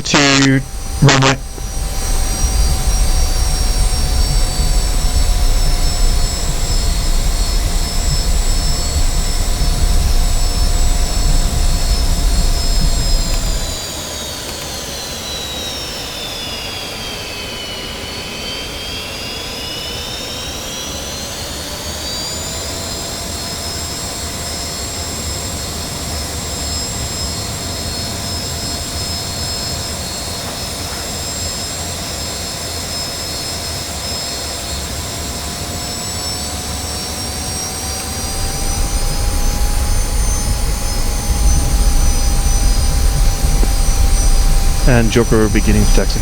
to runway. And Joker beginning to taxi.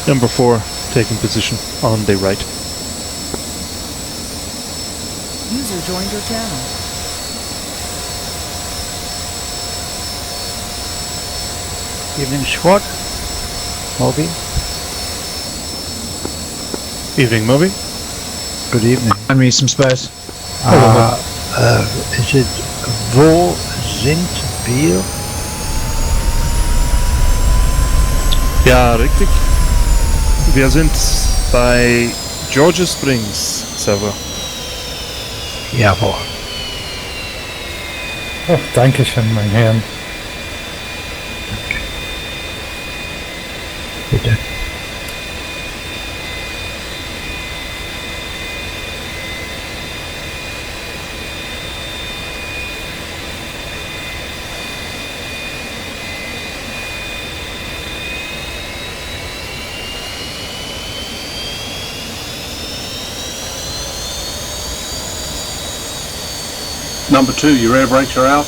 Number 4, taking position on the right. User joined your channel. Evening squad. Moby. Evening, Moby. Good evening. I need some space. Is it Wo sind wir? Ja, richtig. Wir sind bei Georgian Springs, Sabre. Jawohl. Ach, danke schön, mein Herr. Bitte. Number 2, your air brakes are out.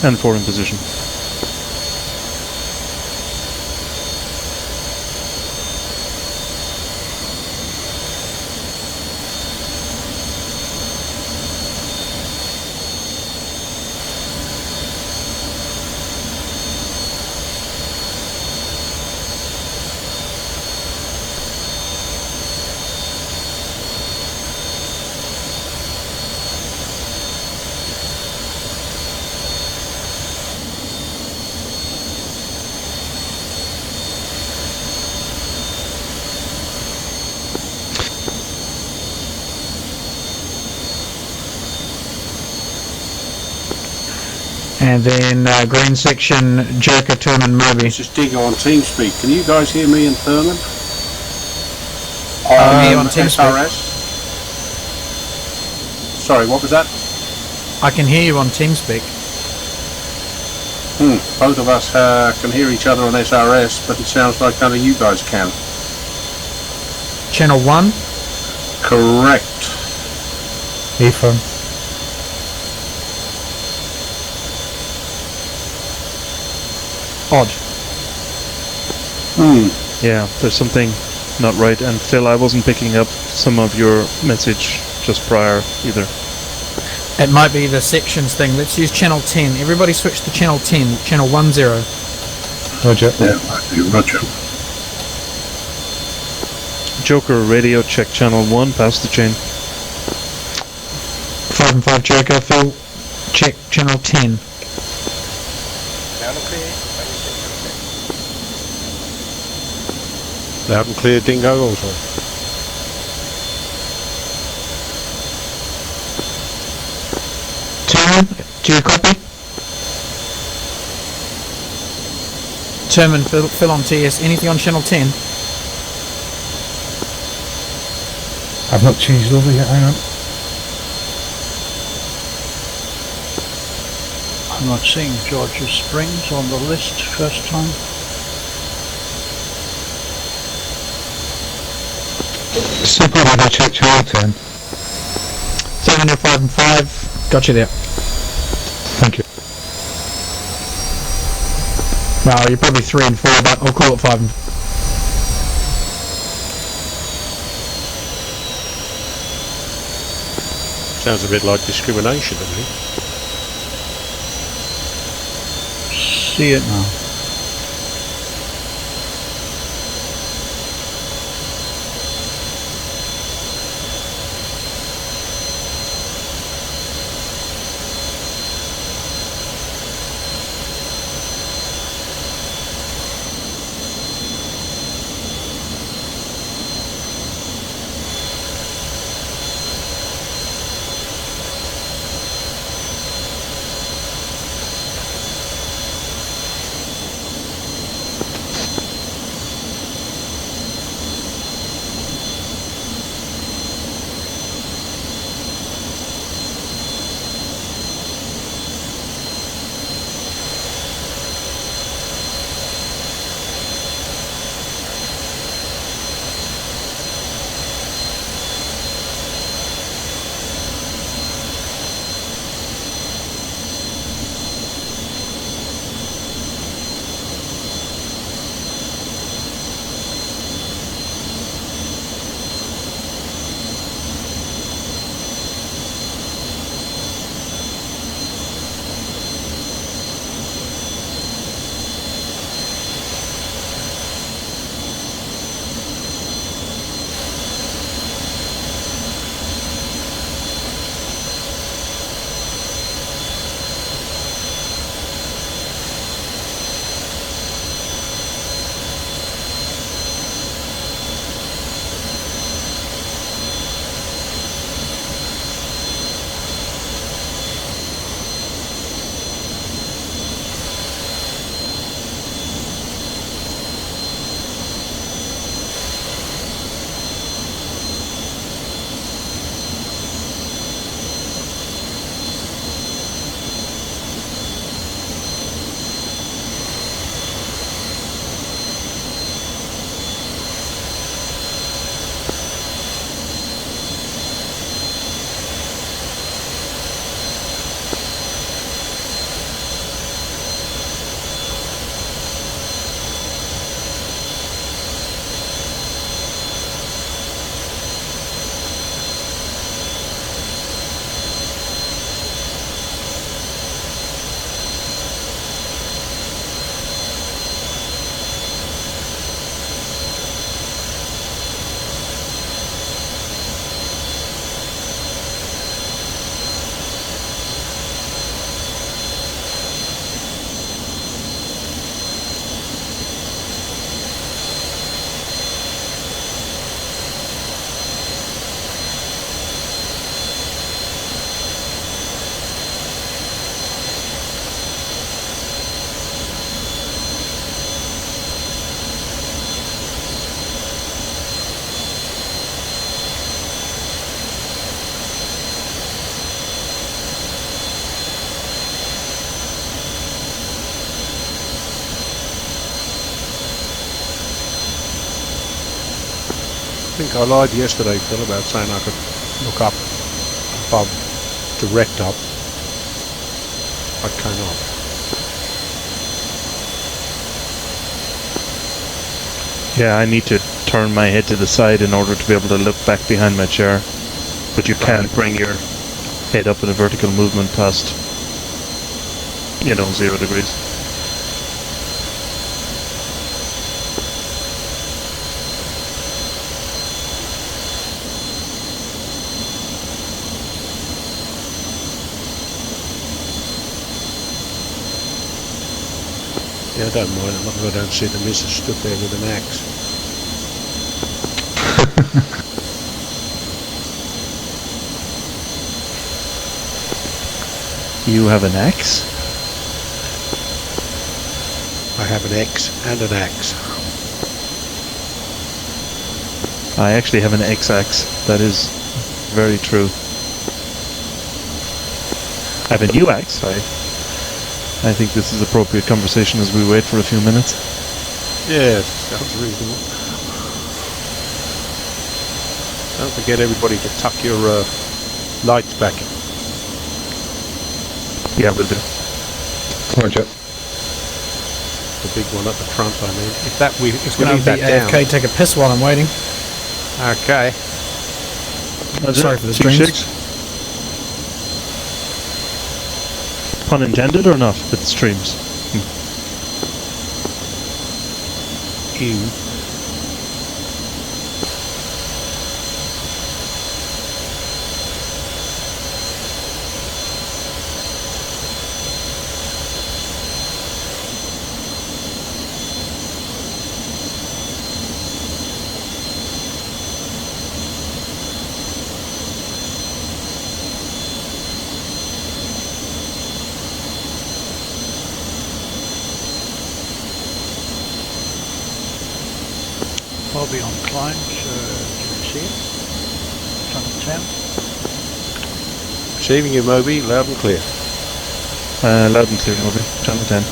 And 4 in position. And then green section, Joker, Terman, Moby. This is Digger on TeamSpeak. Can you guys hear me and Thurman? Me on TeamSpeak. SRS? Sorry, what was that? I can hear you on TeamSpeak. Both of us can hear each other on SRS, but it sounds like none of you guys can. Channel 1. Correct. Ephraim. Odd. Yeah, there's something not right. And Phil, I wasn't picking up some of your message just prior either. It might be the sections thing. Let's use channel 10. Everybody switch to channel 10. Channel 10. Roger. Yeah, might be Roger. Joker radio, check channel 1, pass the chain. 5 and 5 Joker. Phil, check channel 10. Loud and clear, Dingo, also. Terman, do you copy? Terman, Phil on TS. Anything on channel 10? I've not changed over yet, hang on. I'm not seeing Georgian Springs on the list first time. Super, did I check channel 10? 7 and 5 and 5. Got you there. Thank you. No, you're probably 3 and 4, but I'll call it 5 and 4. Sounds a bit like discrimination to me. See it now. think I lied yesterday, Phil, about saying I could look up above, direct up. I cannot. Yeah, I need to turn my head to the side in order to be able to look back behind my chair. But you can't bring your head up in a vertical movement past, 0 degrees. Yeah, I don't mind. As long as I don't see the missus stood there with an axe. You have an axe? I have an X and an axe. I actually have an X-axe. That is very true. I have a new axe. I think this is appropriate conversation as we wait for a few minutes. Yes, sounds reasonable. Don't forget everybody to tuck your lights back in. Yeah, we'll do. Roger. The big one at the front, I mean. If that we It's we going leave to be that down. AFK, take a piss while I'm waiting. Okay. Sorry for the Cheap streams. shakes. Pun intended or not with streams? Ew. Bobby on climbs, do you see it? Channel 10. Receiving you, Moby, loud and clear. Loud and clear, Moby. Channel 10.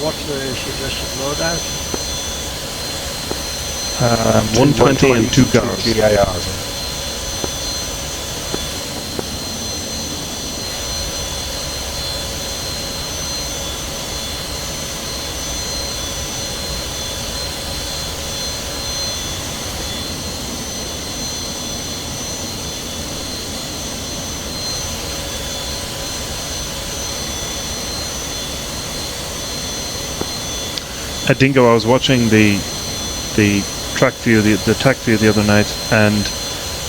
What's the suggested loadout? 120 and 2 GARs. GARs. At Dingo, I was watching the track view, the tack view the other night, and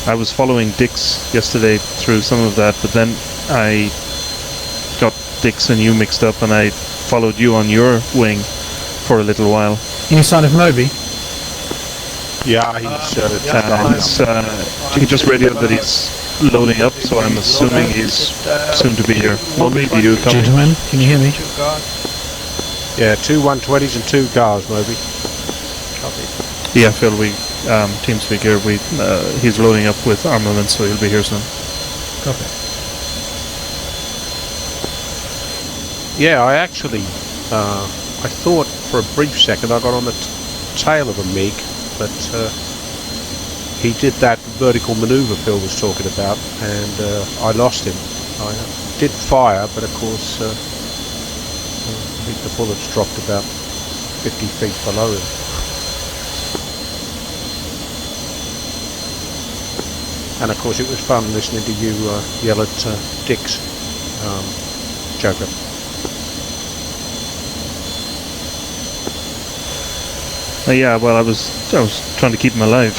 I was following Dix yesterday through some of that, but then I got Dix and you mixed up, and I followed you on your wing for a little while. Any sign of Moby? Yeah, he just radioed that he's loading up, so I'm assuming he's soon to be here. Moby, do you come? Gentlemen, can you hear me? 2 guards. Yeah, 2 120s and 2 GARs, Moby. Copy. Yeah, Phil, we TeamSpeak here. He's loading up with armaments, so he'll be here soon. Copy. Yeah, I actually, I thought for a brief second I got on the tail of a MiG, but he did that vertical manoeuvre Phil was talking about, and I lost him. I did fire, but of course I think the bullets dropped about 50 feet below him. And of course it was fun listening to you yell at Dick's Joker. Yeah, well, I was trying to keep him alive.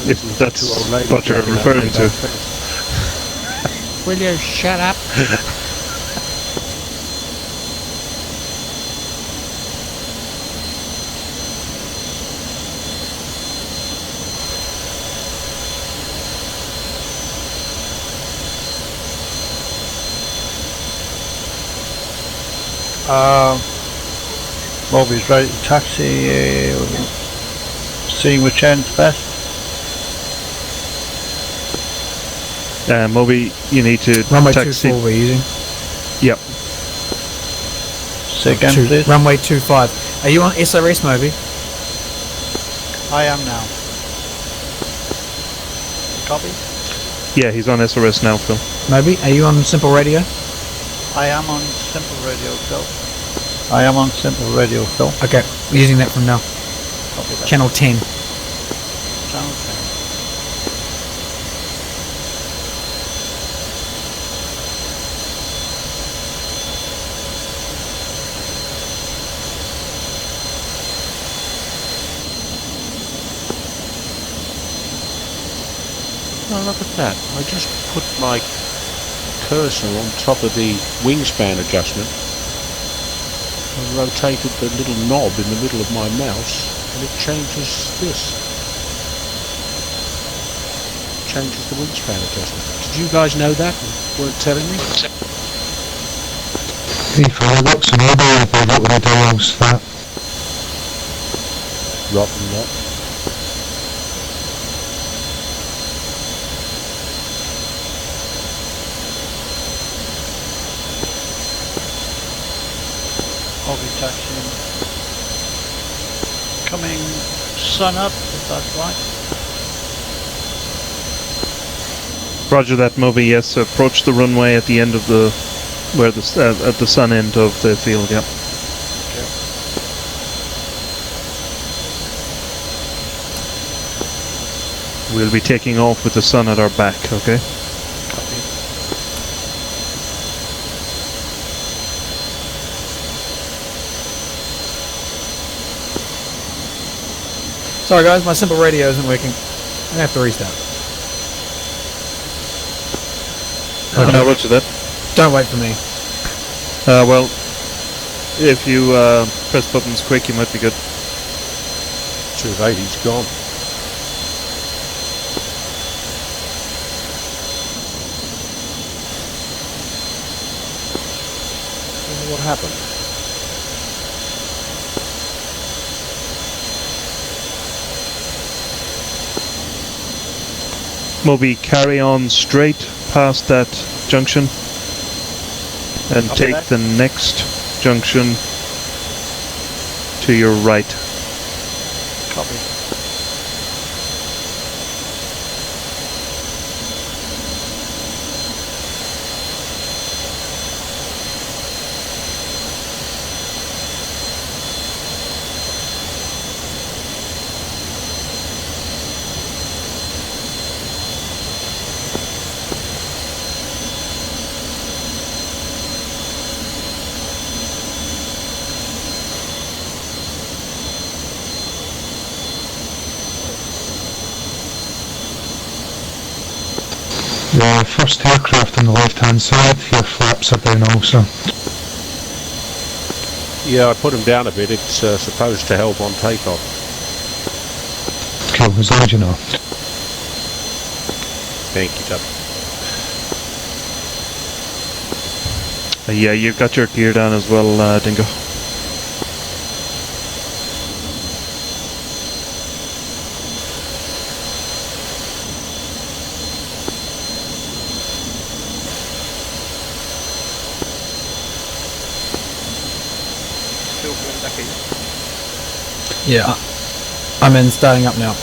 If that's what you're referring to. Will you shut up? Bobby's ready to taxi, seeing which end's best. Moby, you need to Runway taxi. 24 we're using. Yep. Say again, please. Runway 25. Are you on SRS, Moby? I am now. Copy? Yeah, he's on SRS now, Phil. Moby, are you on simple radio? I am on simple radio, Phil. I am on simple radio, Phil. Okay, we're using that from now. Copy that. Channel 10. Channel 10. Oh, look at that. I just put my cursor on top of the wingspan adjustment. I rotated the little knob in the middle of my mouse and it changes this. Changes the wingspan adjustment. Did you guys know that and weren't telling me? Hey, fella, what's an order about what the dials that? Rotten lot. I'll be taxiing. Coming sun up, if that's right. Roger that, Moby. Yes, approach the runway at the end of the at the sun end of the field. Yep. We'll be taking off with the sun at our back. Okay. Sorry guys, my simple radio isn't working. I'm gonna have to restart. Roger that. Don't wait for me. Well, if you press buttons quick, you might be good. Too late, he's gone. I don't know what happened. Moby, carry on straight past that junction and Copy take that. the next junction to your right. Copy. The first aircraft on the left hand side, your flaps are down also. Yeah, I put him down a bit. It's supposed to help on takeoff. Cool, as long as you know. Thank you, Tub. Yeah, you've got your gear down as well, Dingo. Still going back in. Yeah, I'm in, starting up now.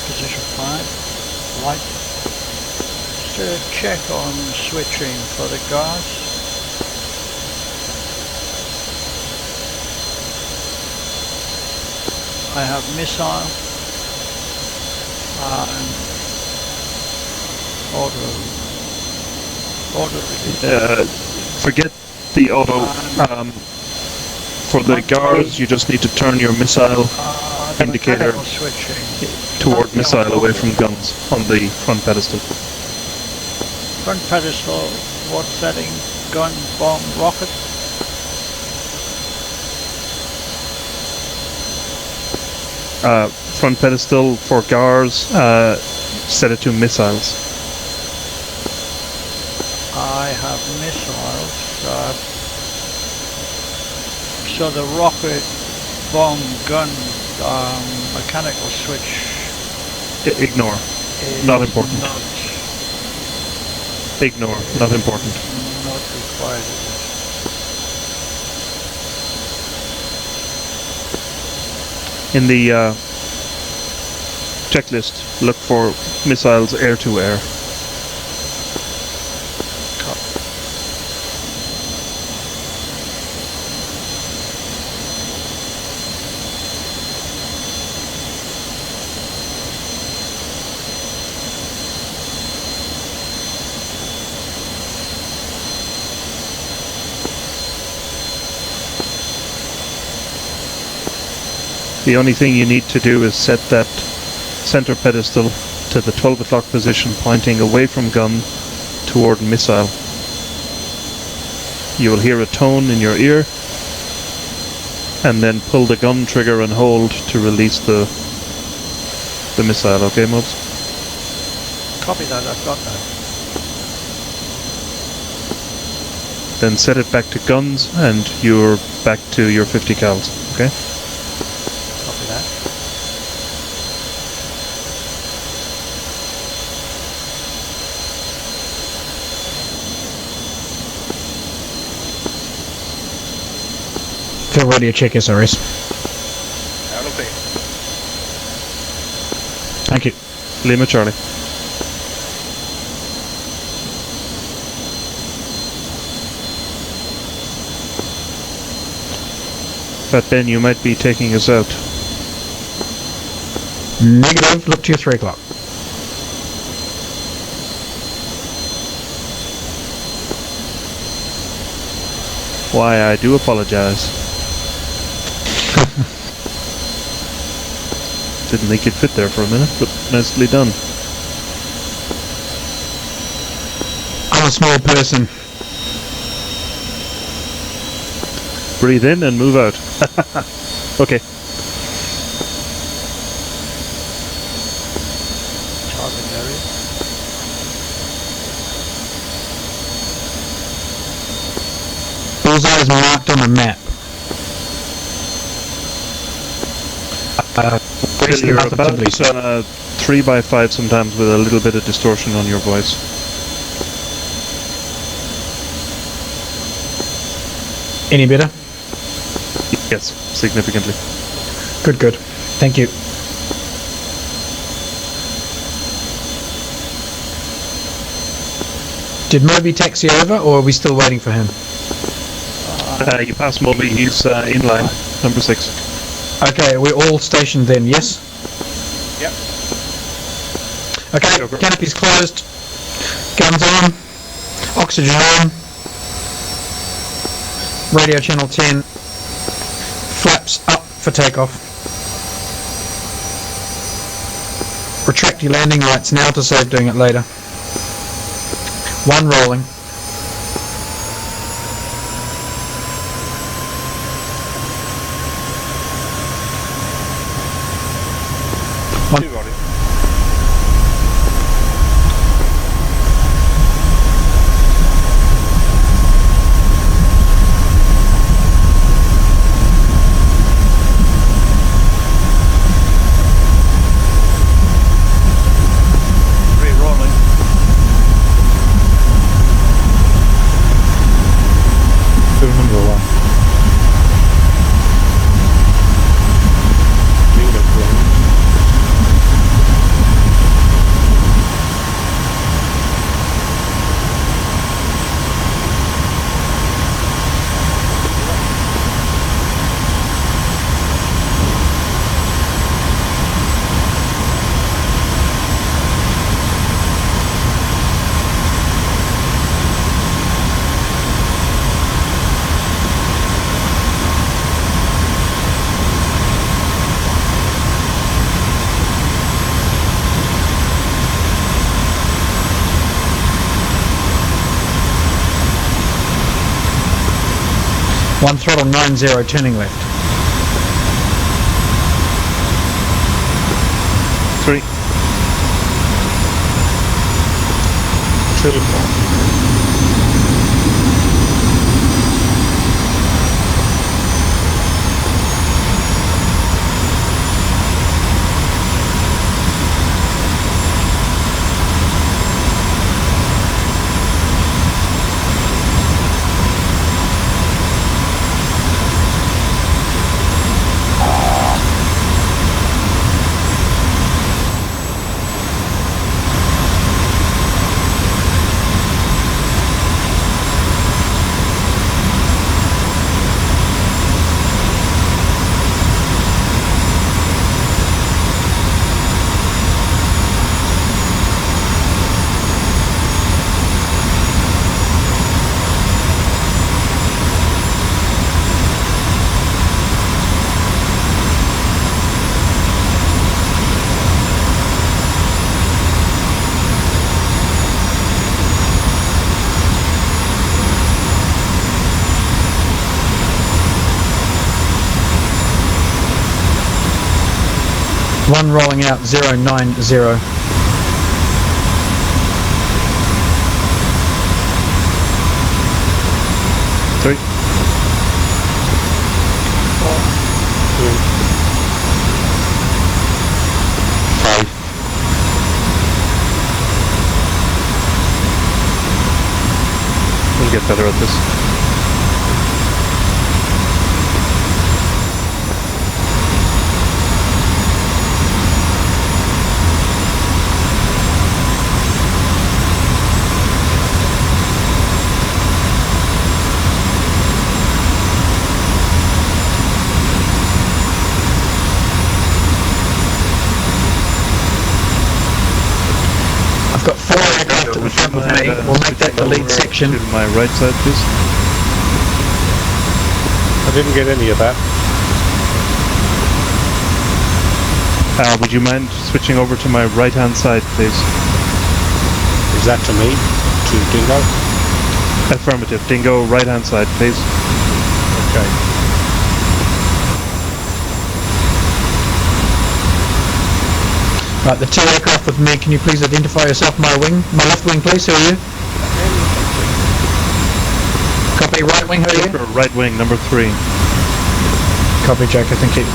Position 5, light. Just a check on switching for the gas. I have missile and auto Forget the auto. For the guards, you just need to turn your missile indicator Mechanical switching. toward missile away from guns on the front pedestal. Front pedestal, what setting? Gun, bomb, rocket? Front pedestal for GARs, set it to missiles. I have missiles. So the rocket, bomb, gun, mechanical switch Ignore. is Not important. Not Ignore. Not important. required. In the checklist, look for missiles air-to-air. The only thing you need to do is set that center pedestal to the 12 o'clock position, pointing away from gun toward missile. You will hear a tone in your ear, and then pull the gun trigger and hold to release the missile. Okay, Mobs? Copy that, I've got that. Then set it back to guns, and you're back to your 50 cals. Okay? Copy that. Feel ready to check SRS. Thank you. Lima Charlie. Fat Ben, you might be taking us out. Negative, look to your 3 o'clock. Why, I do apologize. Didn't think you'd fit there for a minute, but nicely done. I'm a small person. Breathe in and move out. Okay. Target area. Bullseye is marked on the map. You're about 3x5 sometimes with a little bit of distortion on your voice. Any better? Yes, significantly. Good, good. Thank you. Did Moby taxi over, or are we still waiting for him? You passed Moby, he's in line, number 6. Okay, we're all stationed then, yes? Yep. Okay, Over. canopy's closed. Guns on. Oxygen on. Radio channel 10. Flaps up for takeoff. Retract your landing lights now to save doing it later. 1 rolling. One. 2 rolling. 1 throttle 90, turning left. 3. 2. One rolling out 090. 3. 5. We'll get better at this. I've got 4 aircraft at the front of me. We'll make that the lead section. To my right side, please. I didn't get any of that. Would you mind switching over to my right-hand side, please? Is that to me? To Dingo? Affirmative. Dingo, right-hand side, please. Okay. Right, the 2 aircraft with me, can you please identify yourself? My wing, my left wing please, who are you? Copy, right wing, who are you? Right wing, number 3. Copy, Joker, thank you.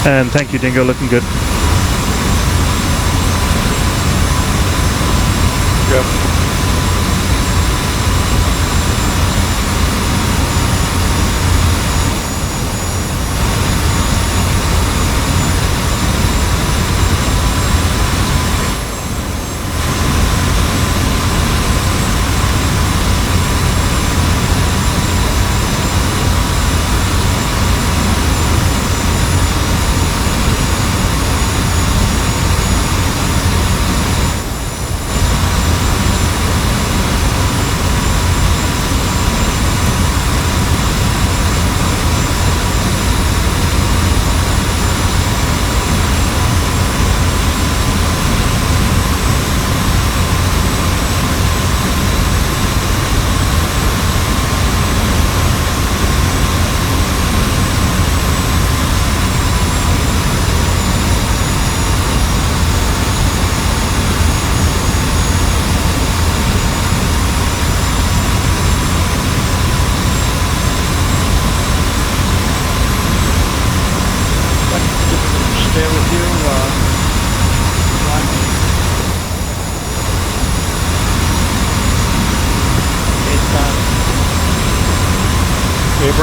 And thank you, Dingo, looking good.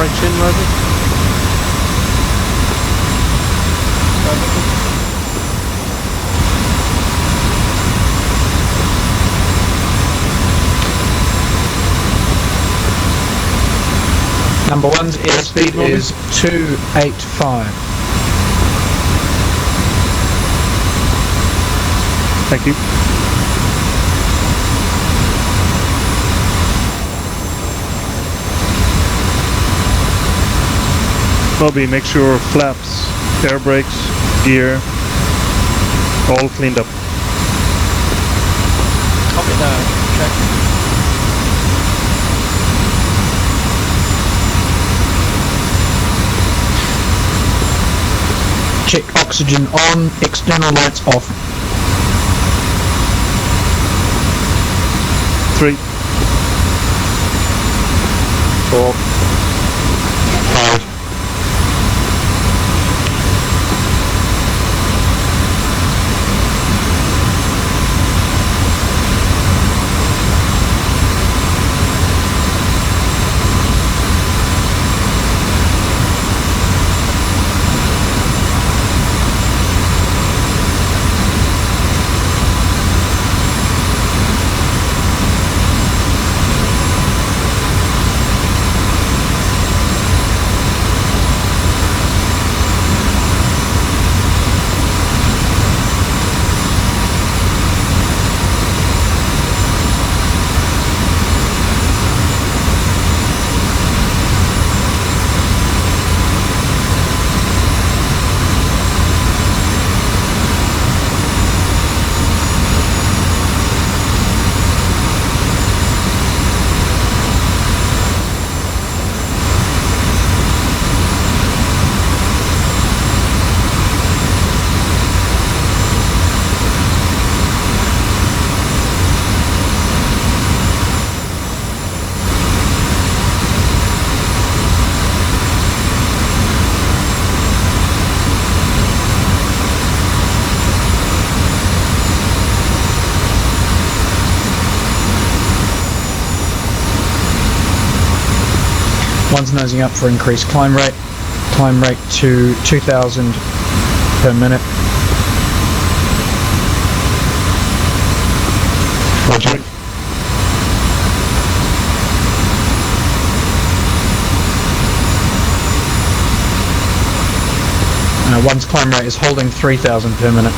brakes in, Rosie? Number one's airspeed is 285. Thank you. Bobby, make sure flaps, air brakes, gear, all cleaned up. Copy that. Check. Check oxygen on, external lights off. 3, 4, 5. One's nosing up for increased climb rate to 2,000 per minute. Roger. One's climb rate is holding 3,000 per minute.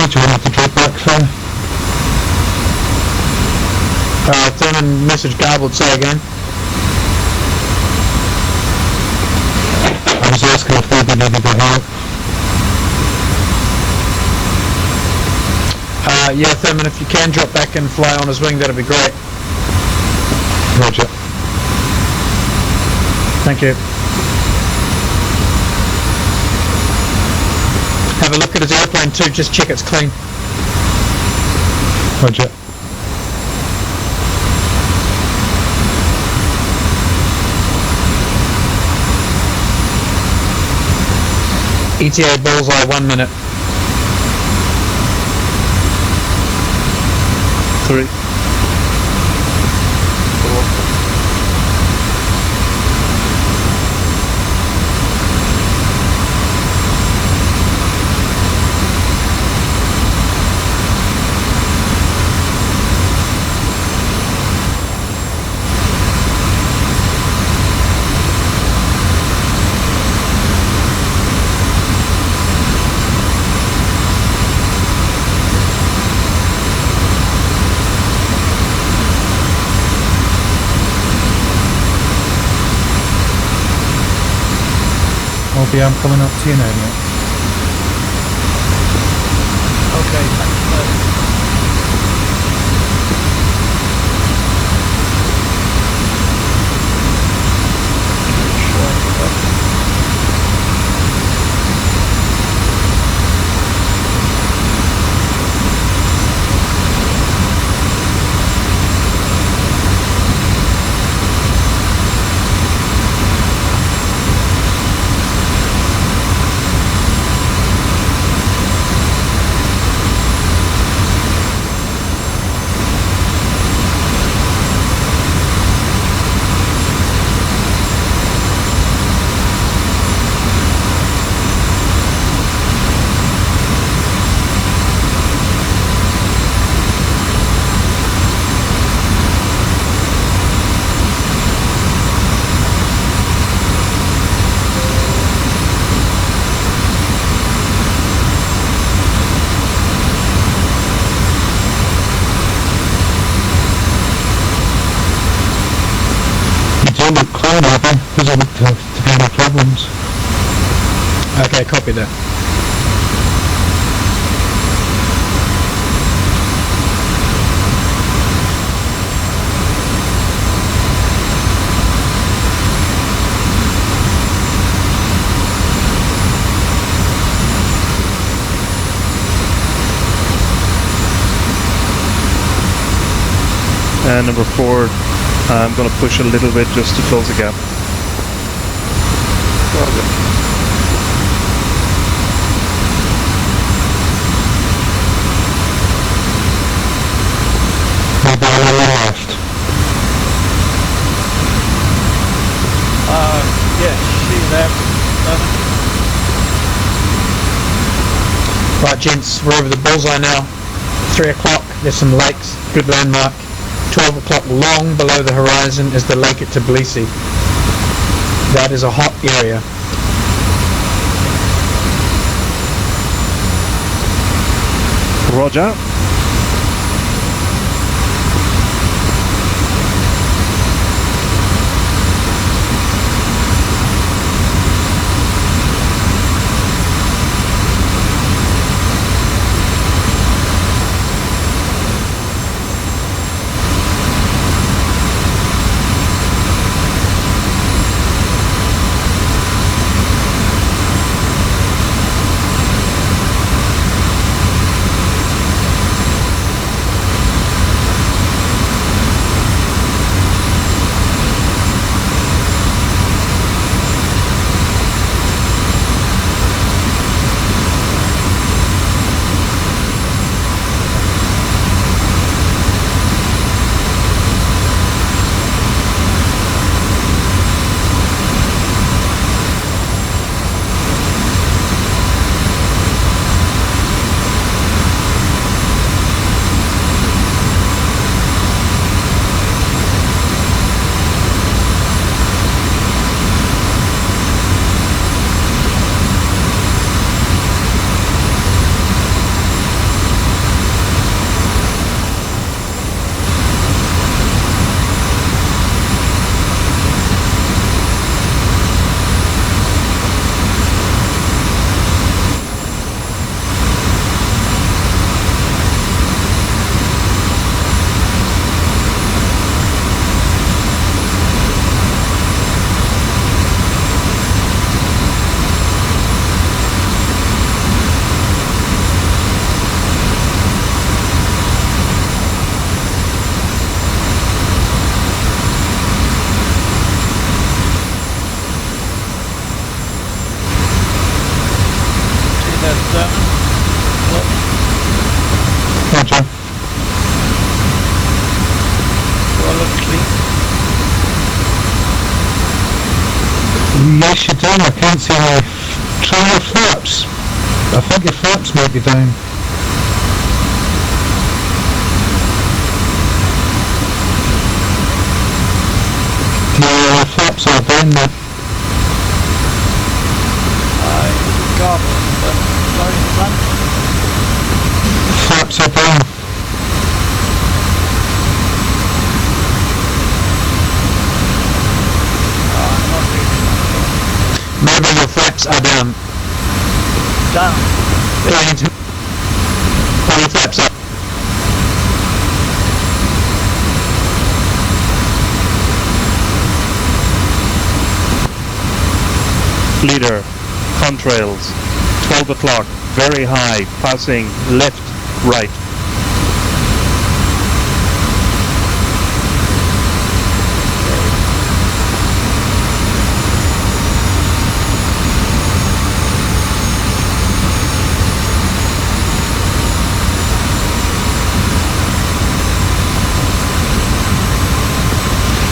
Do you want me to drop back there? Thurman message garbled, say again. I was asking if they needed the help. Yeah, Thurman, if you can drop back and fly on his wing, that'd be great. Roger. Thank you. a look at his airplane too, just check it's clean. Roger. ETA bullseye 1 minute. 3. Obi, I'm coming up to you now, mate. Okay, thanks, mate. You look clean, Obi. Doesn't look to be any problems. Okay, copy that. And number 4, I'm going to push a little bit just to close the gap. Maybe a little left. Yes, see that. Right, gents, we're over the bullseye now. 3 o'clock, there's some lakes, good landmark. 12 o'clock, long below the horizon, is the lake at Tbilisi. That is a hot area. Roger. Yes, you do. I can't see any. Try your flaps. I think your flaps might be down. Yeah, your flaps are down now. I got the sorry, front. Flaps are down. Not really. Maybe your flaps are down. Down. Pull your flaps up. Leader, contrails, 12 o'clock, very high, passing left, right.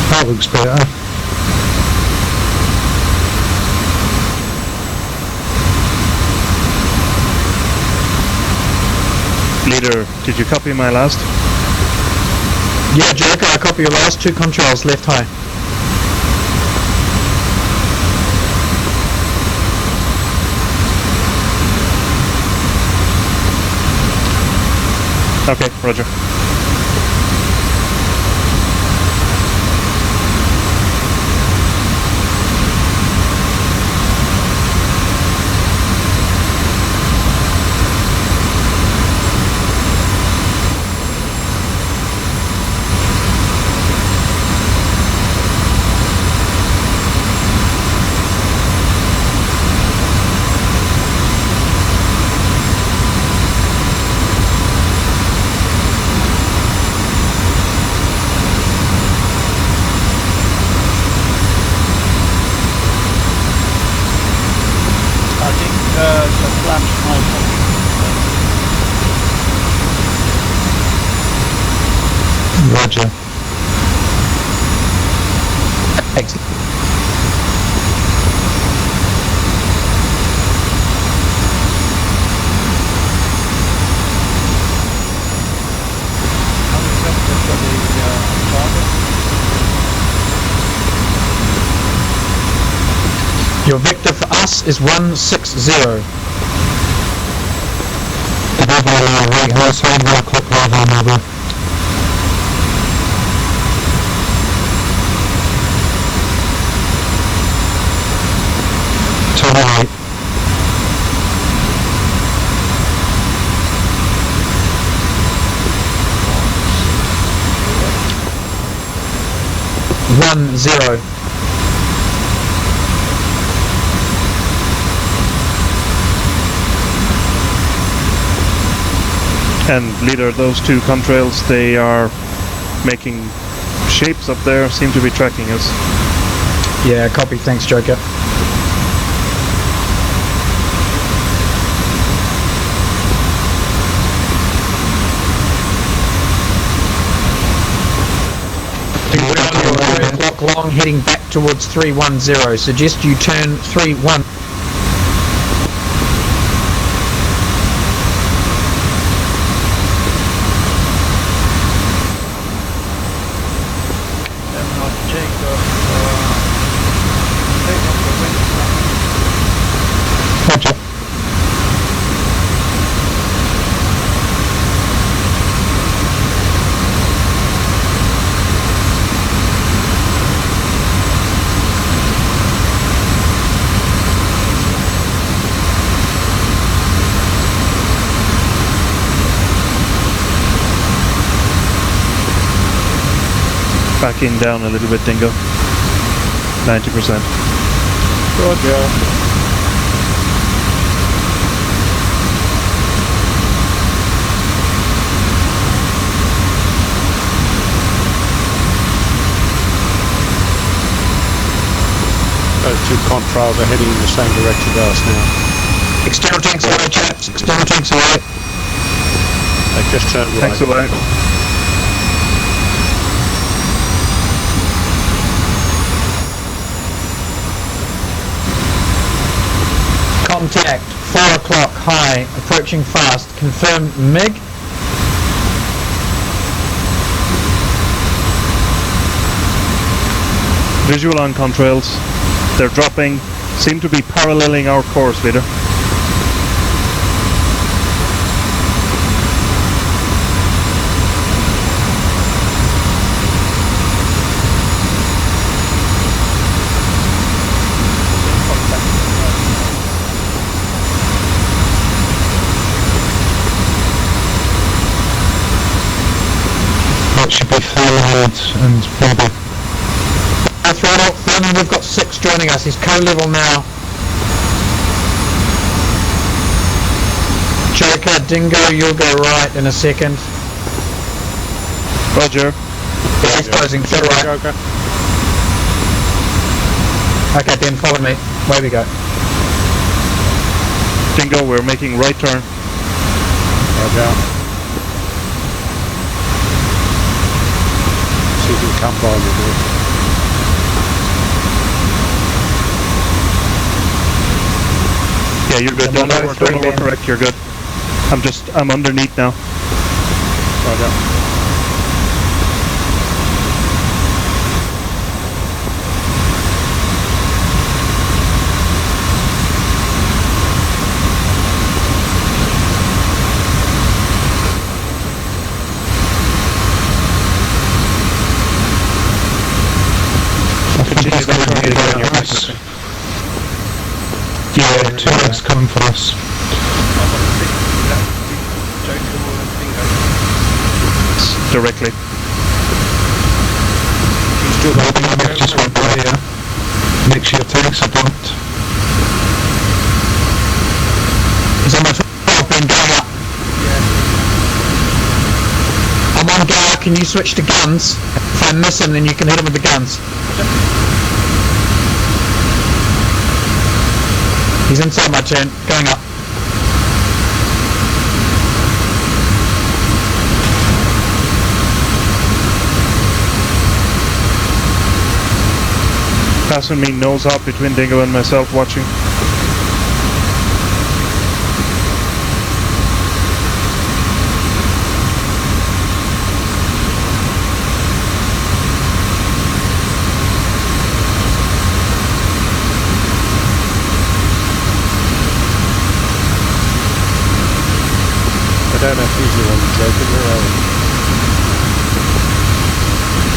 That looks better. Leader, did you copy my last? Yeah, Joker, I copy your last. 2 contrails left high. Okay, roger. The flaps malfunction. Roger. Excellent. How is that for the Sabre? Your vector for us is 160. Right hand side, 1 o'clock right hand over. Turn right. One zero. And leader, those 2 contrails, they are making shapes up there, seem to be tracking us. Yeah, copy. Thanks, Joker. We're on your 3 o'clock long, heading back towards 310. Suggest you turn 31. Roger. Backing down a little bit, Dingo. 90%. Roger. Those 2 contrails are heading in the same direction as us now. External tanks away, chaps. External tanks away. They just turned right. Thanks away. contact, 4 o'clock, high, approaching fast, confirm MiG. Visual on contrails. They're dropping, seem to be paralleling our course, leader. That should be Thornwood and Bobby. Throttle, Thurman, we've got 6 joining us. He's co-level now. Joker, Dingo, you'll go right in a second. Roger. Yeah, he's closing to the right. Joker. Okay, Ben, follow me. Away we go. Dingo, we're making right turn. Roger. See if you can come by me. Yeah, you're good. Don't overcorrect, you're good. I'm underneath now. Roger. Continue that turn again, you're Us. Yeah, 2X coming for us. directly. Still got the just went by here. Make sure your tanks are bumped. He's on my top and going up. I'm on guard, can you switch to guns? If I miss him, then you can hit him with the guns. He's inside my tent, going up. Passing me nose up between Dingo and myself watching. I don't know if he's the one joking, where are we?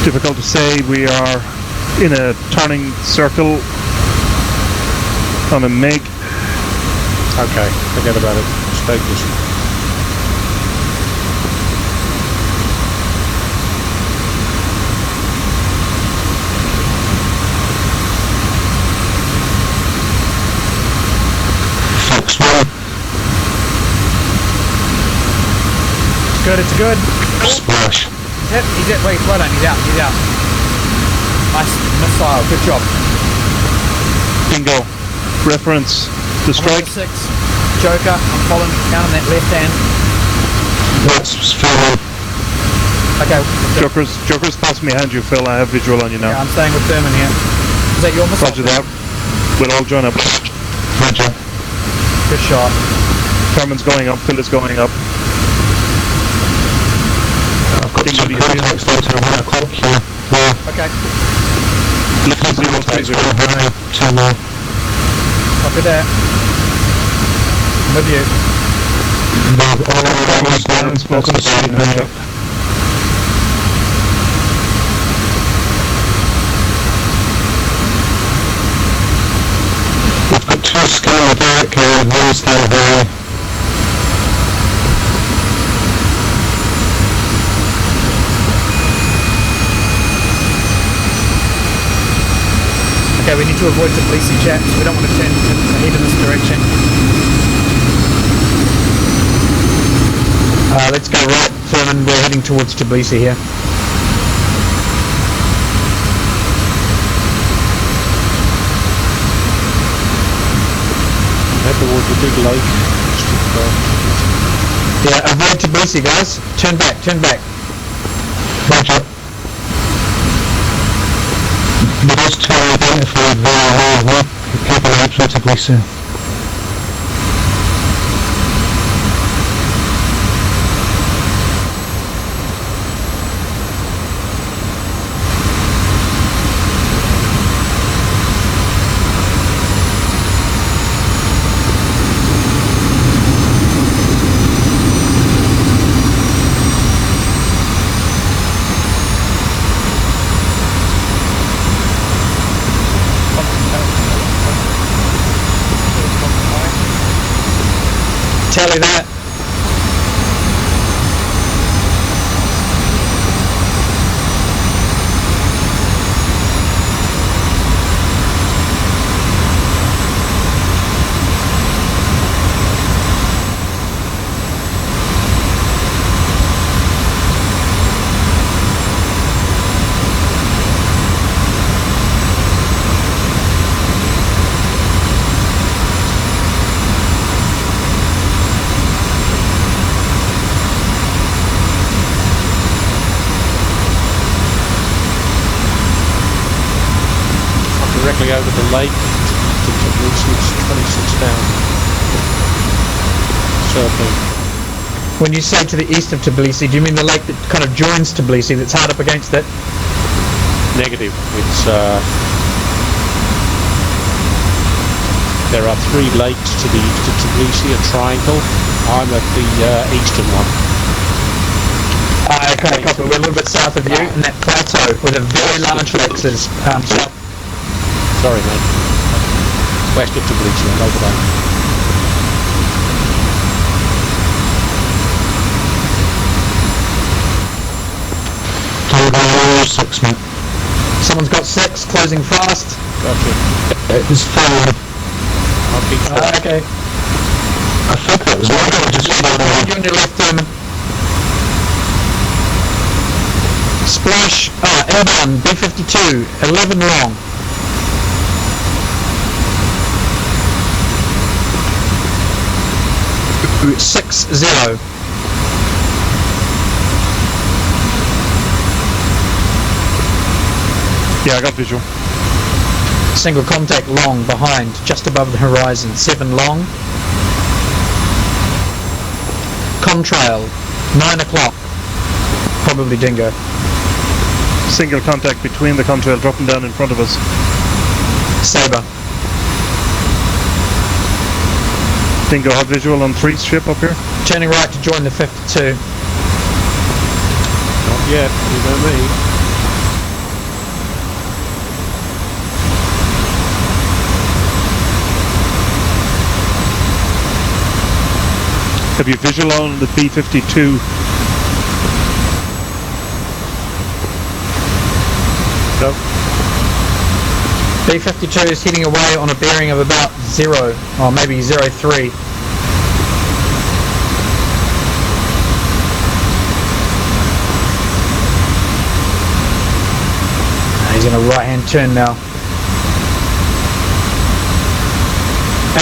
Difficult to say. We are in a turning circle on a MiG. Okay, forget about it. Stay busy. Fox 1. It's good. Splash. He's hit. Wait, well done. He's out. Nice missile. Good job. Dingo. Reference the strike. 6. Joker. I'm following down on that left hand. That's fair. Okay. Joker's passed me behind you, Phil. I have visual on you now. Yeah, I'm staying with Thurman here. Is that your missile? Roger that. We'll all join up. Roger. Good shot. Thurman's going up. Phil is going up. I've got Dingo, some do you see contacts down to 1 o'clock here. Yeah. Okay. Looking 030. High, 2 more. Copy that. I'm with you. No, all of those down. Smoke on the side. Roger. We've got 2 scanner back and 1 stand high. Okay, we need to avoid the Tbilisi chaps. We don't want to turn to head in this direction. Let's go right, Thurman. We're heading towards Tbilisi here. Head towards the big lake. Yeah, avoid Tbilisi, guys. Turn back. Roger. Those 2 identified very well. Keep an eye out for Tbilisi. Tally that. Directly over the lake to Tbilisi, it's 26,000. Circling. When you say to the east of Tbilisi, do you mean the lake that kind of joins Tbilisi, that's hard up against it? Negative. It's there are 3 lakes to the east of Tbilisi, a triangle. I'm at the eastern one. Okay, copy. We're a little bit south of you, in that plateau with a very large lakes is south. Sorry, mate. West of Tbilisi, I'm over there. Tango 6, mate. Someone's got 6, closing fast. Gotcha. It was 4. I'll keep trying. Okay. I think that was one. I just You on your left, Thurman. Splash, inbound, B52, 11 long. Ooh, 6-0. Yeah, I got visual. Single contact long behind, just above the horizon, 7 long. Contrail, 9 o'clock. Probably Dingo. Single contact between the contrail dropping down in front of us. Sabre. Dingo, have visual on 3's ship up here. Turning right to join the 52. Not yet, you know me. Have you visual on the B-52? No. B-52 is heading away on a bearing of about 0, or maybe 0.3. He's in a right-hand turn now.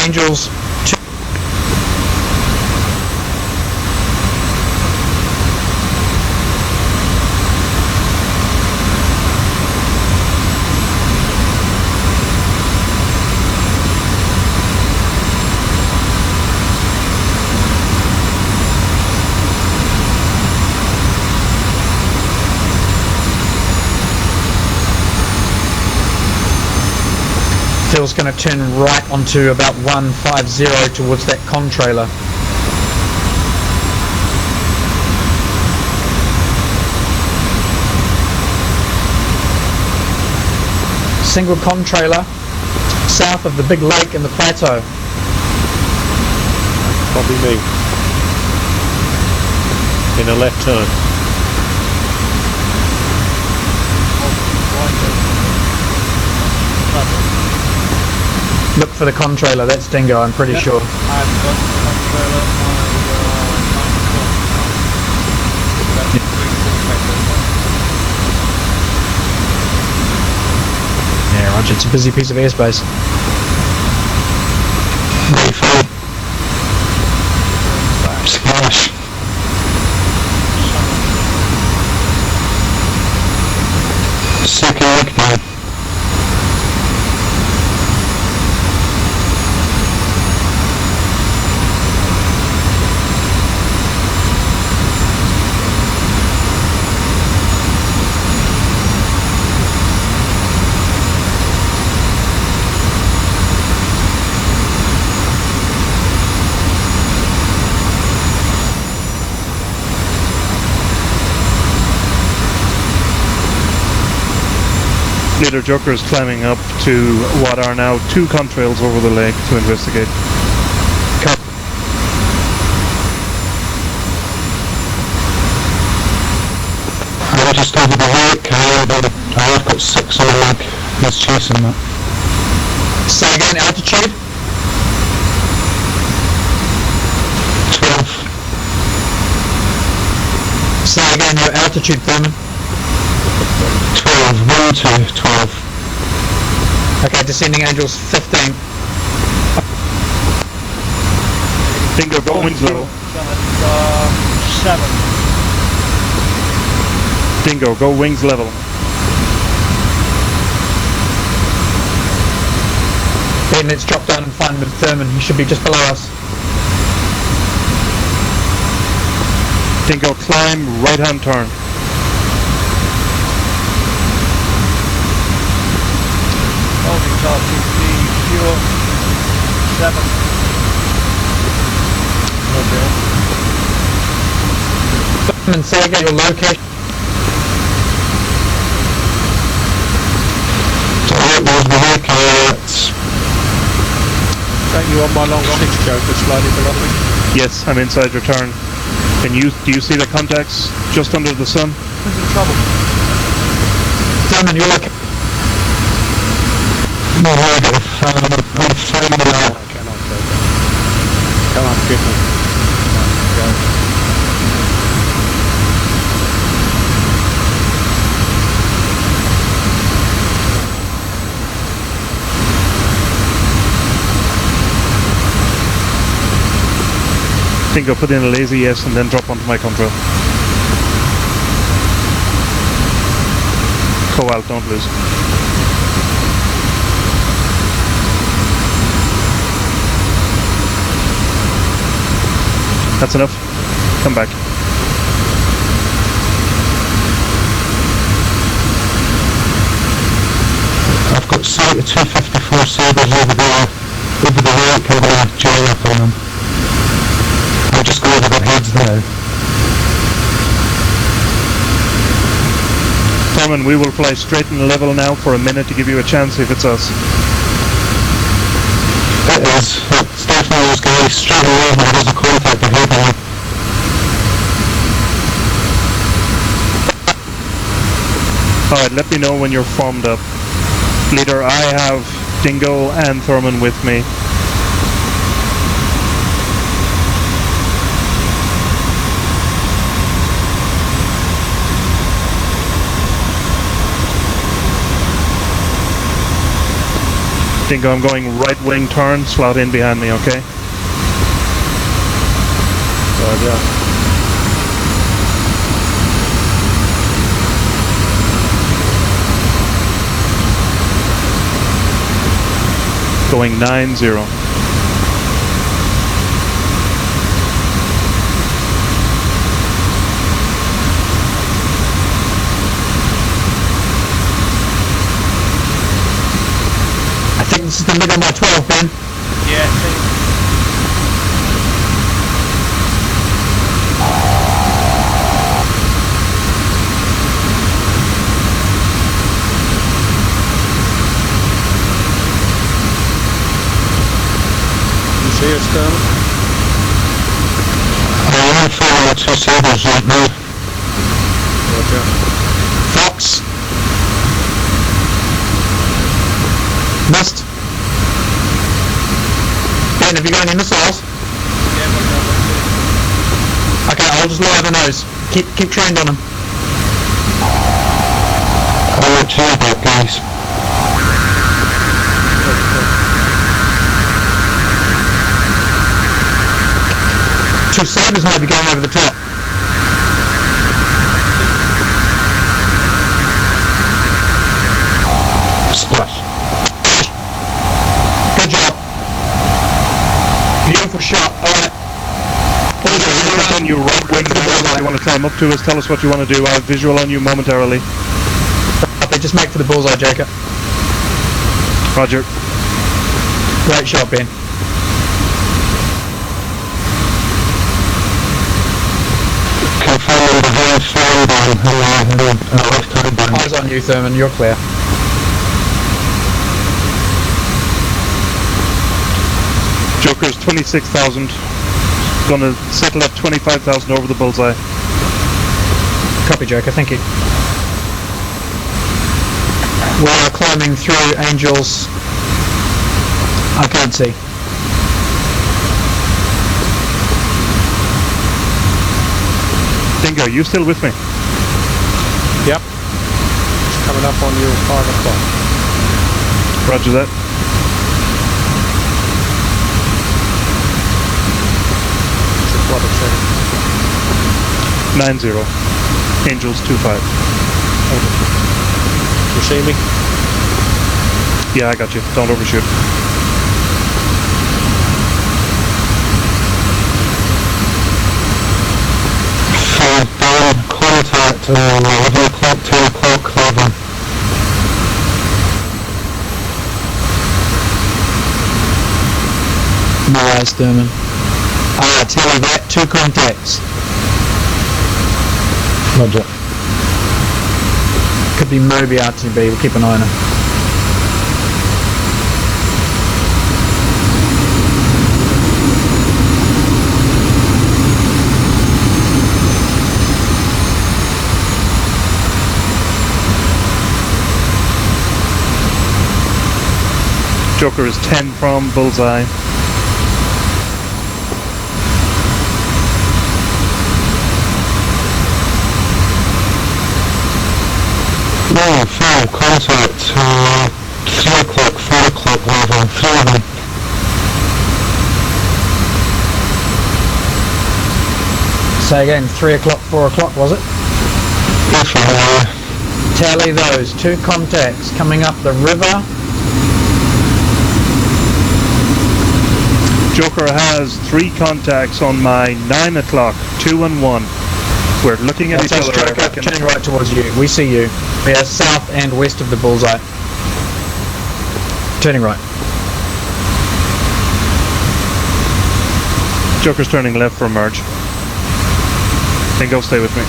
Angels. Phil's going to turn right onto about 150 towards that con-trailer. Single con-trailer south of the big lake in the plateau. Probably me. In a left turn. Look for the con-trailer, that's Dingo, I'm pretty sure. I've got one trailer on 9 o'clock. Yeah, Roger, it's a busy piece of airspace. Splash. Second lake now. Leader Joker is climbing up to what are now 2 contrails over the lake to investigate. just over the lake. I've got 6 on the leg. He's chasing that. Say again, altitude? 12. Say again, your altitude, Thurman. 12. 1 to 12. Okay, descending angels 15. Dingo, go wings level. 7. Dingo, go wings level. Ben, let's drop down and find with Thurman. He should be just below us. Dingo, climb, right-hand turn. Holding RTP, fuel, 7. Thurman, say again, your location. So that was the lake at... Don't you on my long 6 Joker slightly below me? Yes, I'm inside your turn. Do you see the contacts just under the sun? Who's in trouble? Thurman, your location. No, I'm finding that. I cannot go there. Come on, get me. Go. Dingo, put in a lazy yes and then drop onto my control. Co-out, don't lose. That's enough. Come back. I've got sight of 254 Sabres over the lake. I'm going to join up on them. I'll just go over their heads now. Thurman, we will fly straight and level now for a minute to give you a chance if it's us. It is. It's definitely those guys straight away when there's a contact ahead of me. Alright, let me know when you're formed up. Leader, I have Dingo and Thurman with me. Dingo, I'm going right wing turn, slot in behind me, okay? Roger. Going 9-0. I think this is the middle of my 12, Ben. Yeah, see. You see us, Thurman? I'm following 2 Sabres right now. Roger. Fox. Missed. Ben, have you got any missiles? Yeah, we're going to Okay, I'll just lower the nose. Keep trained on them. I'll let you know that, guys. Two Sabres might be going over the top. Splash. Good job. Beautiful shot. Alright. On your right wing, you want to climb up to us, tell us what you want to do. I'll visual on you momentarily. Okay, just make for the bullseye, Joker. Roger. Great shot, Ben. Confirming the high flying down and left hand down. Eyes on you, Thurman. You're clear. Joker's 26,000. Gonna settle at 25,000 over the bullseye. Copy, Joker. Thank you. We are climbing through Angels. I can't see. Dingo, you still with me? Yep. It's coming up on you at 5 o'clock. Roger that. Just what it said. 90. Angels 25. You see me? Yeah, I got you. Don't overshoot. Contact 11 o'clock, 10 o'clock, 11. No eyes, Thurman. Tell you that. 2 contacts. Roger. Could be Moby RTB. We'll keep an eye on him. Joker is 10 from Bullseye. No, full contact 3 o'clock, 4 o'clock, 11, 3 of them. Say again, 3 o'clock, 4 o'clock, was it? Tally those. 2 contacts coming up the river. Joker has 3 contacts on my 9 o'clock, 2 and 1. We're looking at That's each us, other. I Joker, reckon. turning right towards you. We see you. We are south and west of the bullseye. Turning right. Joker's turning left for merge. Dingo, stay with me.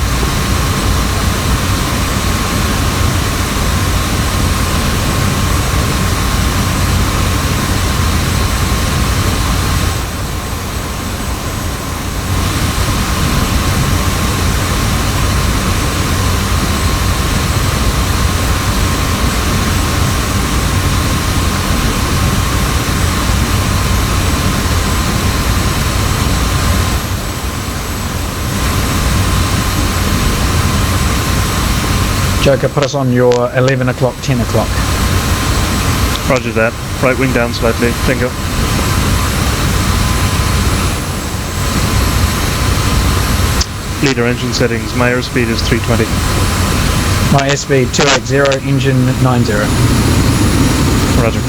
Joker, put us on your 11 o'clock, 10 o'clock. Roger that. Right wing down slightly. Dingo. Leader engine settings. My airspeed is 320. My SB 280, engine 90. Roger.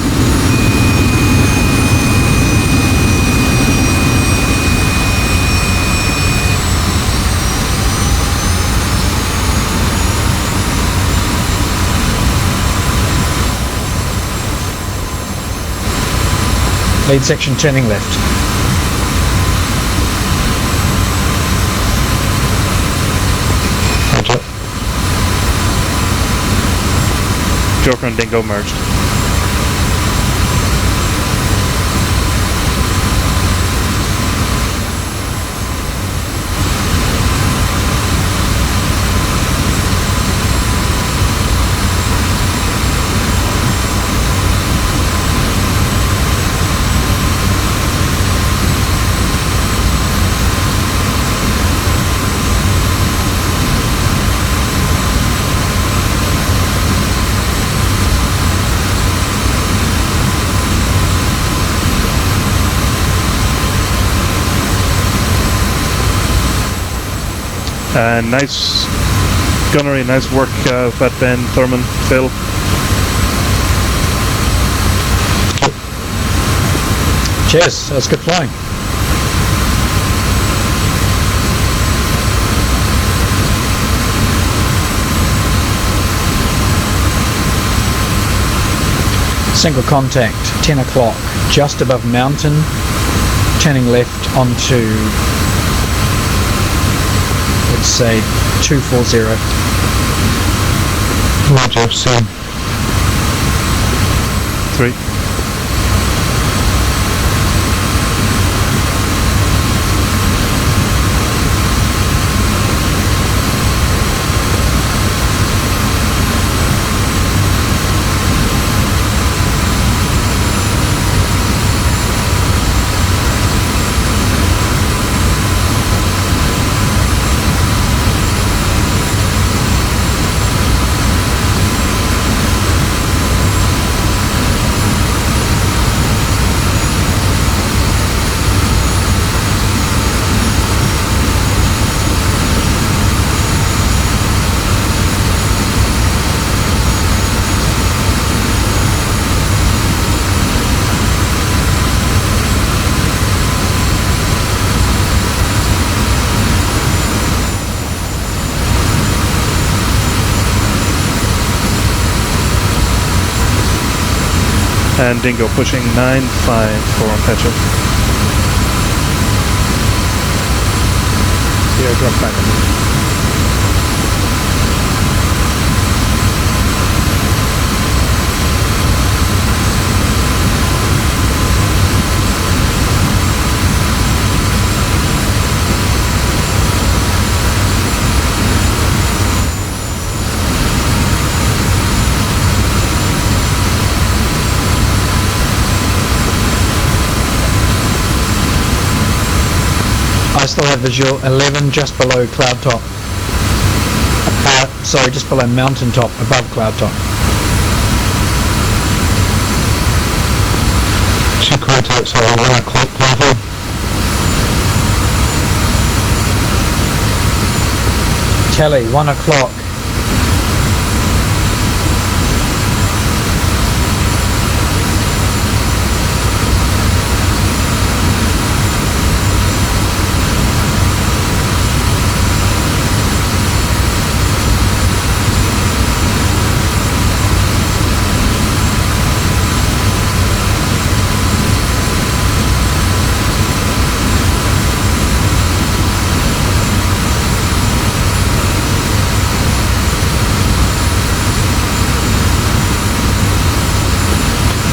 Lead section turning left. Roger. Joker and Dingo merged. Nice gunnery, nice work, Fat Ben, Thurman, Phil. Cheers, that's good flying. Single contact, 10 o'clock, just above mountain, turning left onto, let's say, 240. Roger, same. 3. And Dingo pushing 9-5 for Petra. Yeah, drop back. I still have visual 11 just below cloud top. Sorry, just below mountain top, above cloud top. 2 contacts are 1 o'clock level. Telly, 1 o'clock.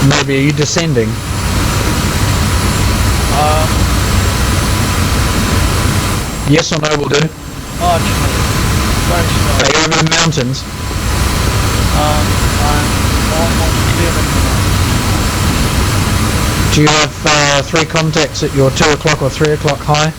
Maybe, are you descending? Yes or no will do. Marginally. Very slow. Are you over the mountains? I'm almost clearing them. Do you have 3 contacts at your 2 o'clock or 3 o'clock high?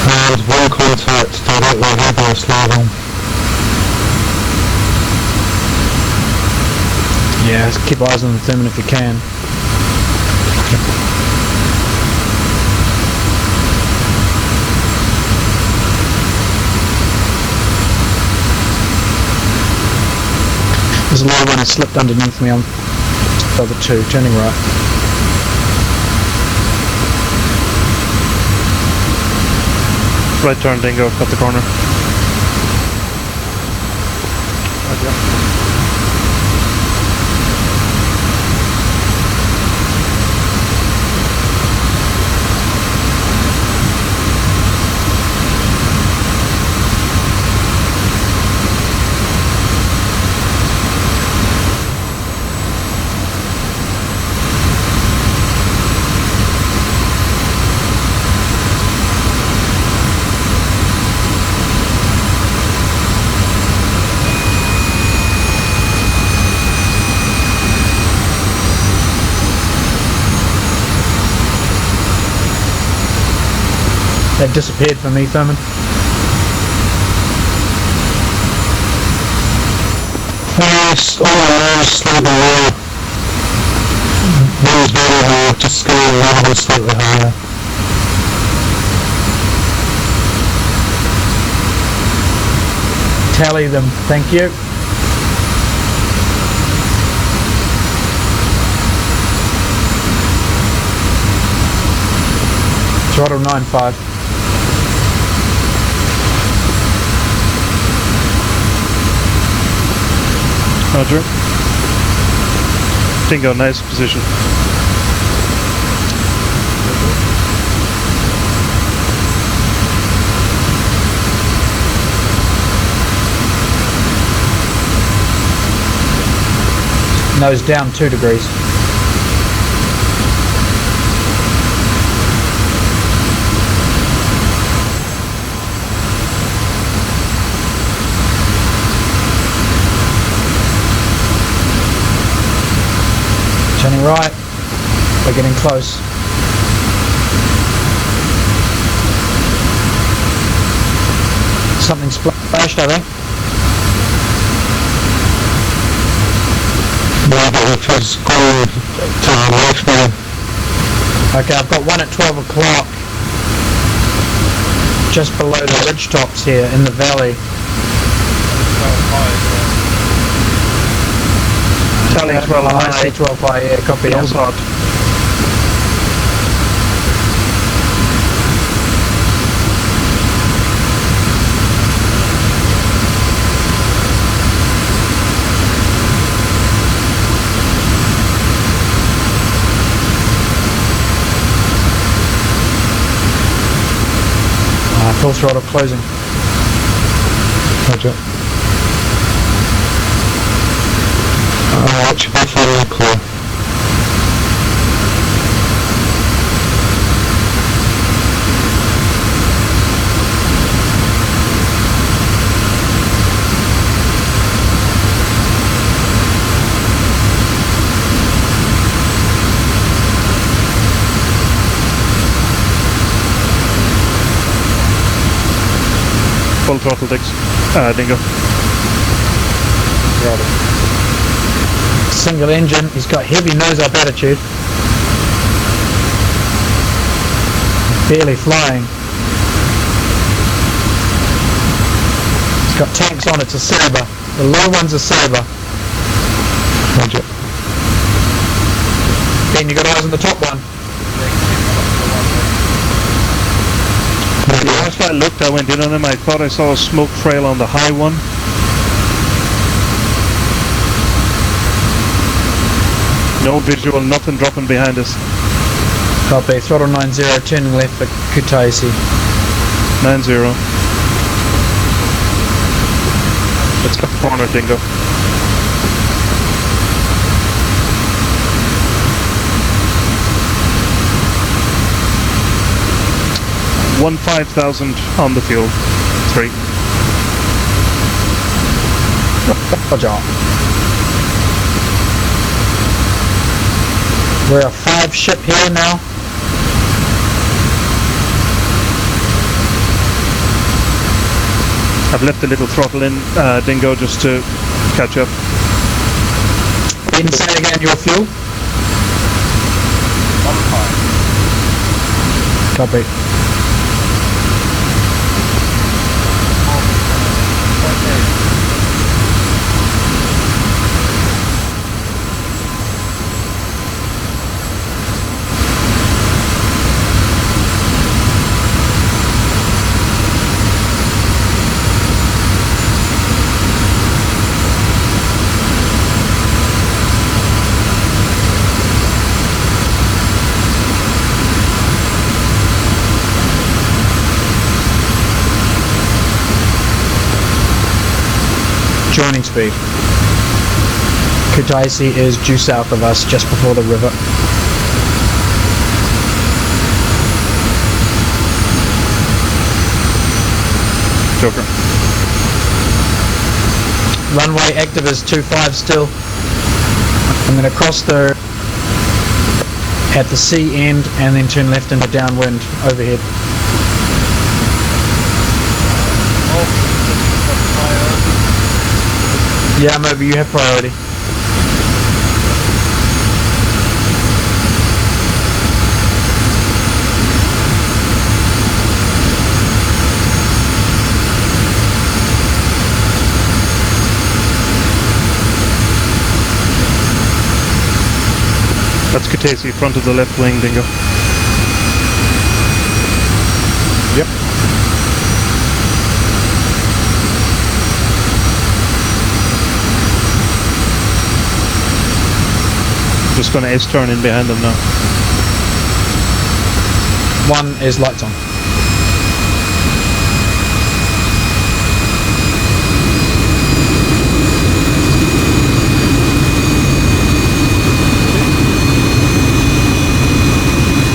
And 1 contact directly ahead of us level. Yeah, just keep eyes on the Thurman if you can. There's a low one that slipped underneath me on the other 2, turning right. Right turn, Dingo, cut the corner. They've disappeared from me, Thurman. Yes, all I know is slightly lower. One is very low, just going a little bit slightly higher. Tally them, thank you. Throttle 9.5. Roger. Dingo, nice position. Nose down 2 degrees. Turning right, we're getting close. Something splashed, I think. Yeah, but if it's going to the left now. Okay, I've got one at 12 o'clock. Just below the ridge tops here in the valley. Charlie 12 high. 12 high, yeah, copy. Nose hot. Full throttle closing. Roger. Alright, should be fully clear. Full throttle, Dix. Dingo. Single engine, he's got heavy nose up attitude. Barely flying. It's got tanks on, it's a Sabre. The low one's a Sabre. Roger. Ben, you got eyes on the top one. The last I looked, I went in on him. I thought I saw a smoke trail on the high one. No visual, nothing dropping behind us. Copy, throttle 90, turning left for Kutaisi. 9-0. Let's cut the corner, Dingo. One 5,000 on the fuel. 3. Roger. We're a 5 ship here now. I've left a little throttle in, Dingo, just to catch up. Ben, say again your fuel. 1.5. Copy. Joining speed. Kutaisi is due south of us, just before the river. Joker. Runway active is 25 still. I'm going to cross the at the sea end and then turn left into downwind overhead. Yeah, Moby, you have priority. That's Kutaisi, front of the left wing, Dingo. Yep. Just gonna S-turn in behind them now. One is lights on.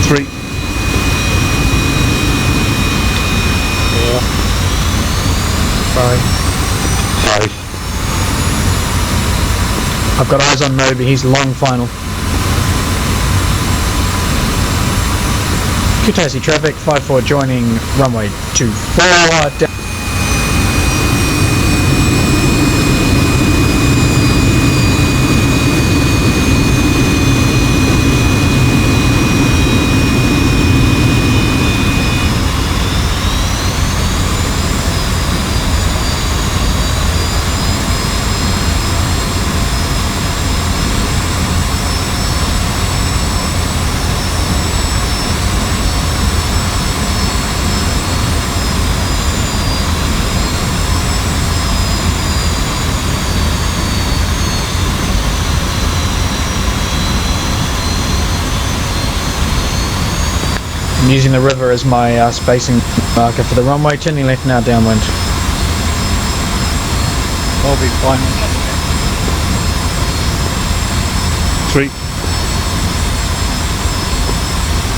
Three. 4. 5. 5. I've got eyes on Moby, he's long final. Kutaisi traffic, 5-4 joining runway 24 down. using the river as my spacing marker for the runway, turning left now downwind. I'll be fine. 3.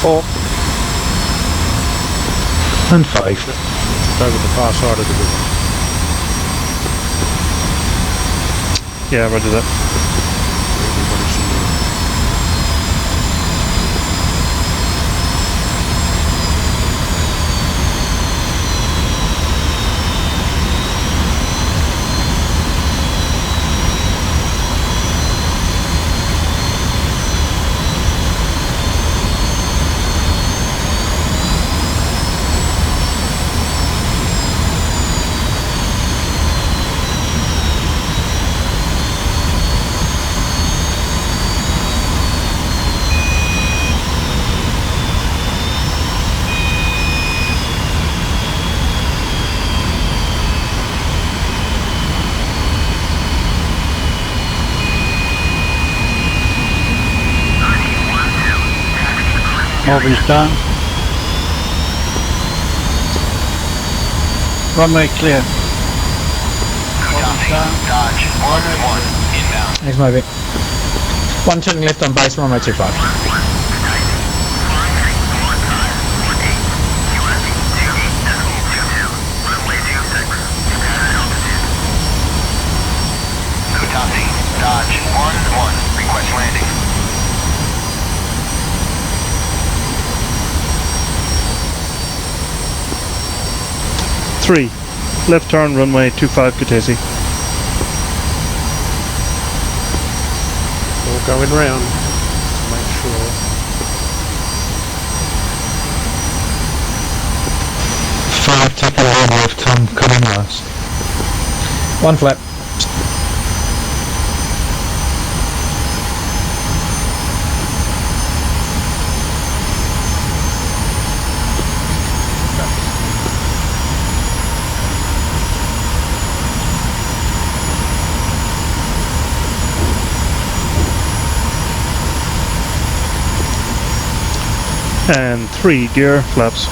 4. And 5. Over the far side of the river. Yeah, roger that. Morgan's down. Runway clear. Morgan's down. Dodge, 1-1, inbound. Thanks, Moby. 1 turning left on base, runway 25. Copy. Dodge, 1-1, request landing. 3. Left turn, runway 25, Kutesi. All going round to make sure. 5 taking a long left turn, coming last. 1 flap. And 3 gear flaps.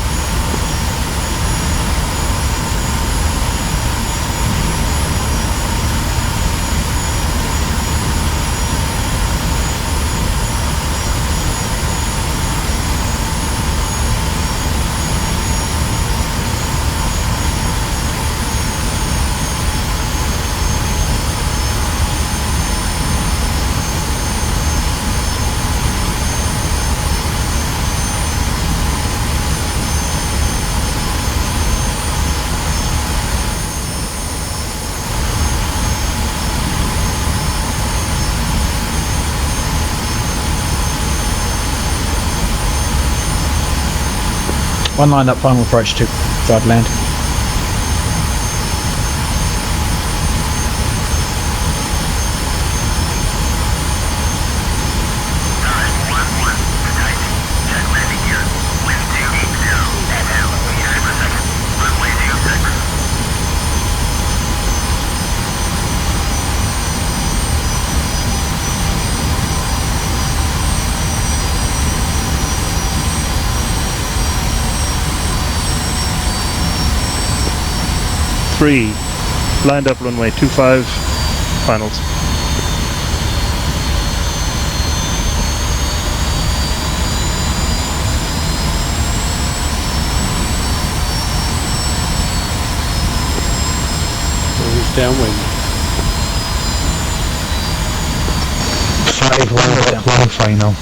One lined up, final approach to side land. Three, lined up runway 25, finals. Who's downwind? 5 lined up, 1 final.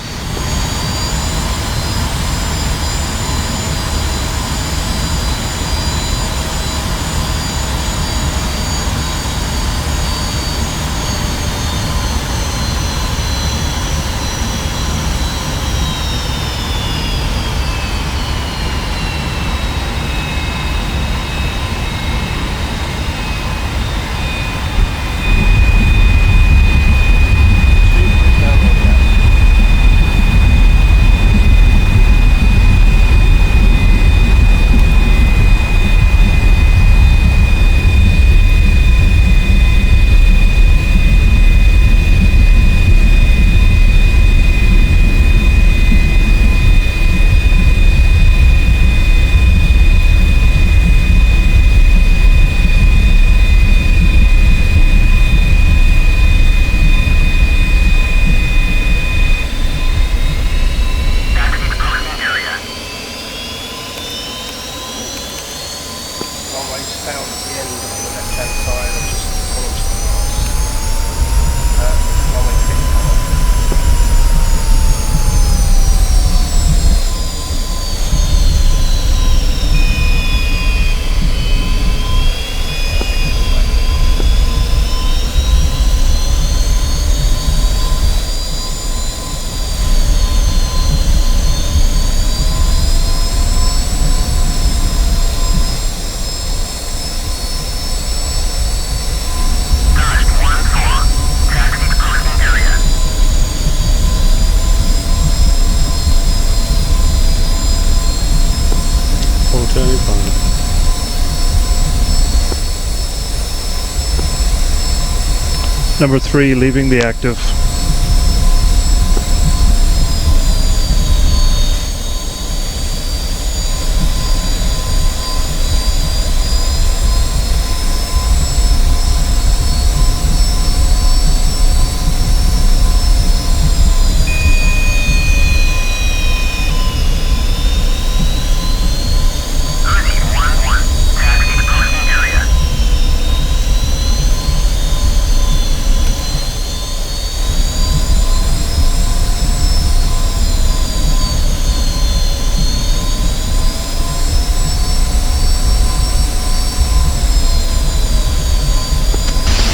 found at the end on the left-hand side. I've just gone onto the grass. Runway 50. Number 3, leaving the active.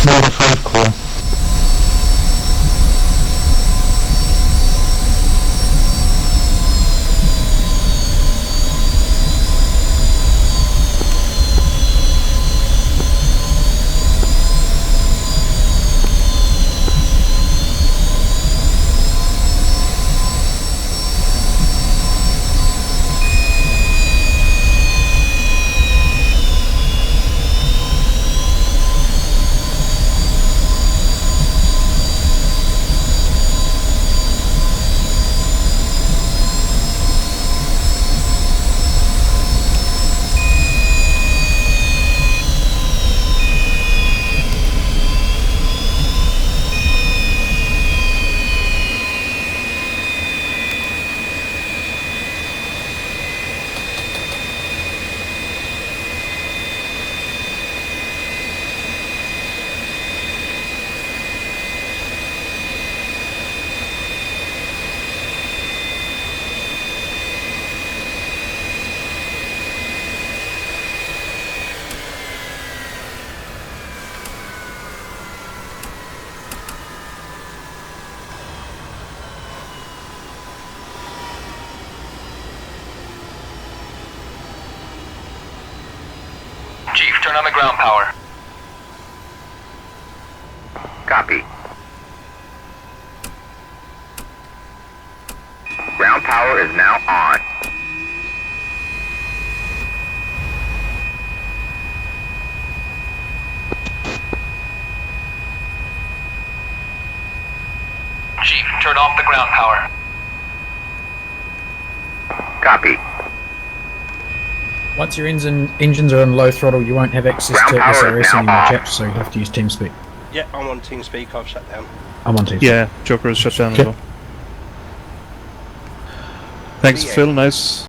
Number 5 clear. Chief, turn on the ground power. Copy. Ground power is now on. Chief, turn off the ground power. Copy. Once your engines are on low throttle, you won't have access Ground to power is SRS now anymore, off. chaps, so you have to use TeamSpeak. Yeah, I'm on TeamSpeak. I've shut down. I'm on TeamSpeak. Yeah, Joker is shut down as Okay. well. Thanks, Yeah. Phil. Nice